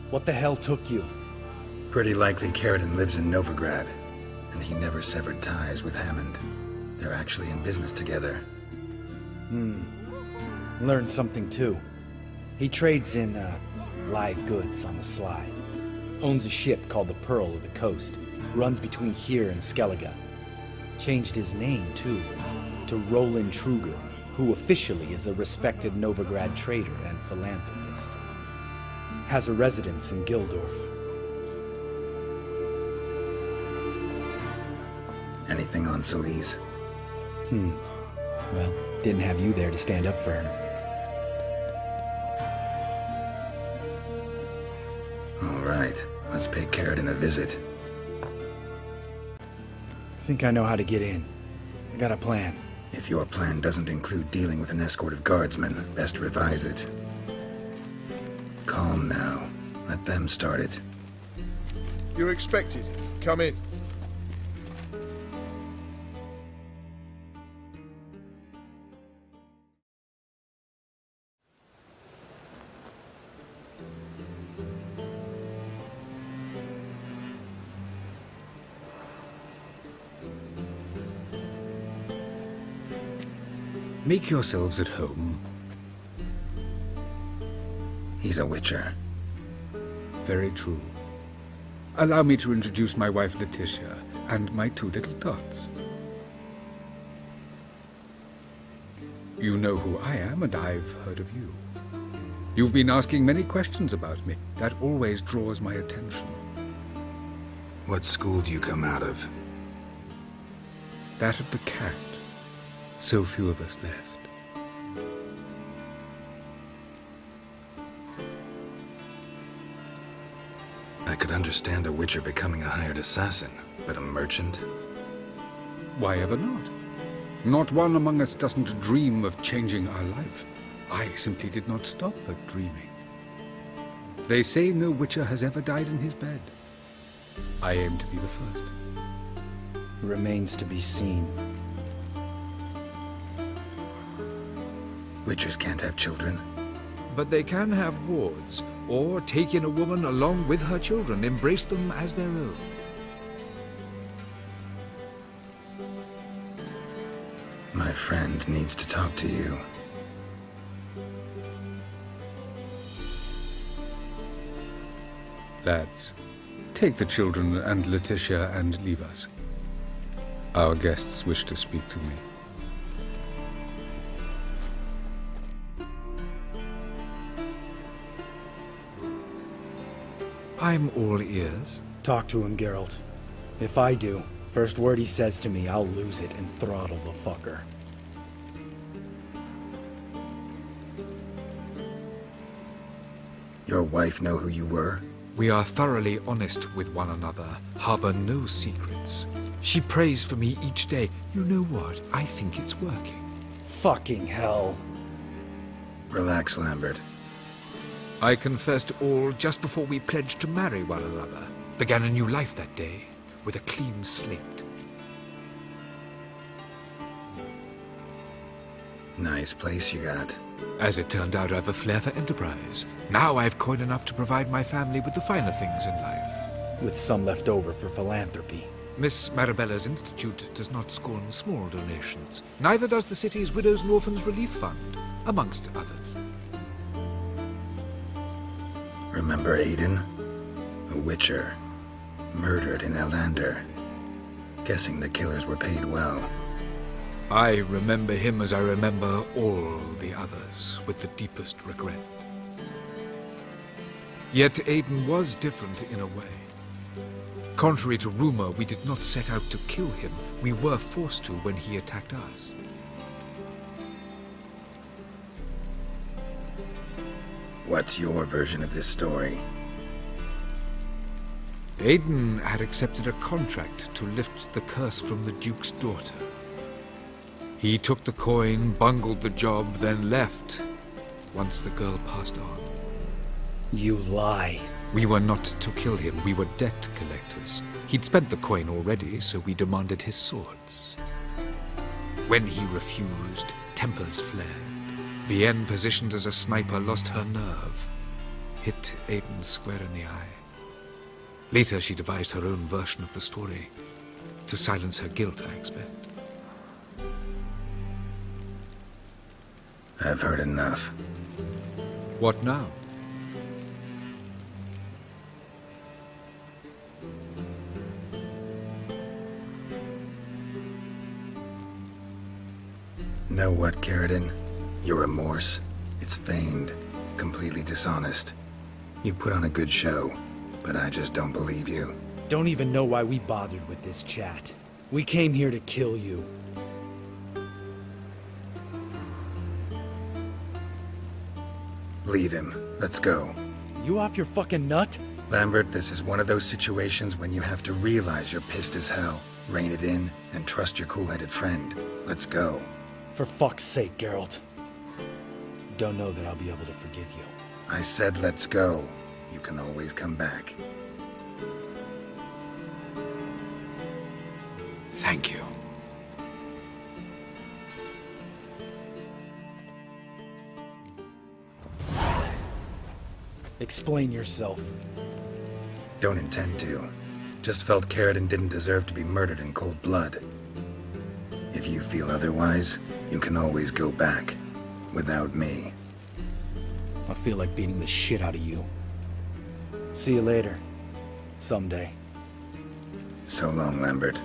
What the hell took you? Pretty likely Carradine lives in Novigrad, and he never severed ties with Hammond. They're actually in business together. Learned something too. He trades in, live goods on the sly. Owns a ship called the Pearl of the Coast. Runs between here and Skellige. Changed his name, too, to Roland Truger, who officially is a respected Novigrad trader and philanthropist. Has a residence in Gildorf. Anything on Celise? Well, didn't have you there to stand up for her. All right, let's pay Carradine a visit. Think I know how to get in. I got a plan. If your plan doesn't include dealing with an escort of guardsmen, best revise it. Calm now. Let them start it. You're expected. Come in. Make yourselves at home. He's a Witcher. Very true. Allow me to introduce my wife Letitia and my two little tots. You know who I am, and I've heard of you. You've been asking many questions about me. That always draws my attention. What school do you come out of? That of the cat. So few of us left. I could understand a Witcher becoming a hired assassin, but a merchant? Why ever not? Not one among us doesn't dream of changing our life. I simply did not stop at dreaming. They say no Witcher has ever died in his bed. I aim to be the first. Remains to be seen. Witchers can't have children. But they can have wards, or take in a woman along with her children, embrace them as their own. My friend needs to talk to you. Lads, take the children and Letitia and leave us. Our guests wish to speak to me. I'm all ears. Talk to him, Geralt. If I do, first word he says to me, I'll lose it and throttle the fucker. Your wife know who you were? We are thoroughly honest with one another, harbor no secrets. She prays for me each day. You know what? I think it's working. Fucking hell. Relax, Lambert. I confessed all just before we pledged to marry one another. Began a new life that day, with a clean slate. Nice place you got. As it turned out, I have a flair for enterprise. Now I've coin enough to provide my family with the finer things in life. With some left over for philanthropy. Miss Marabella's institute does not scorn small donations. Neither does the city's Widows and Orphans Relief Fund, amongst others. Remember Aiden? A Witcher. Murdered in Elander. Guessing the killers were paid well. I remember him as I remember all the others, with the deepest regret. Yet Aiden was different in a way. Contrary to rumor, we did not set out to kill him. We were forced to when he attacked us. What's your version of this story? Aiden had accepted a contract to lift the curse from the Duke's daughter. He took the coin, bungled the job, then left, once the girl passed on. You lie. We were not to kill him, we were debt collectors. He'd spent the coin already, so we demanded his swords. When he refused, tempers flared. Vienne, positioned as a sniper, lost her nerve. hit Aiden square in the eye. Later, she devised her own version of the story, to silence her guilt, I expect. I've heard enough. What now? Know what, Carradine? Your remorse, it's feigned, completely dishonest. You put on a good show, but I just don't believe you. Don't even know why we bothered with this chat. We came here to kill you. Leave him. Let's go. You off your fucking nut? Lambert, this is one of those situations when you have to realize you're pissed as hell, rein it in, and trust your cool-headed friend. Let's go. For fuck's sake, Geralt. Don't know that I'll be able to forgive you. I said let's go. You can always come back. Thank you. Explain yourself. Don't intend to. Just felt Carradine didn't deserve to be murdered in cold blood. If you feel otherwise, you can always go back. Without me. I feel like beating the shit out of you. See you later. Someday. So long, Lambert.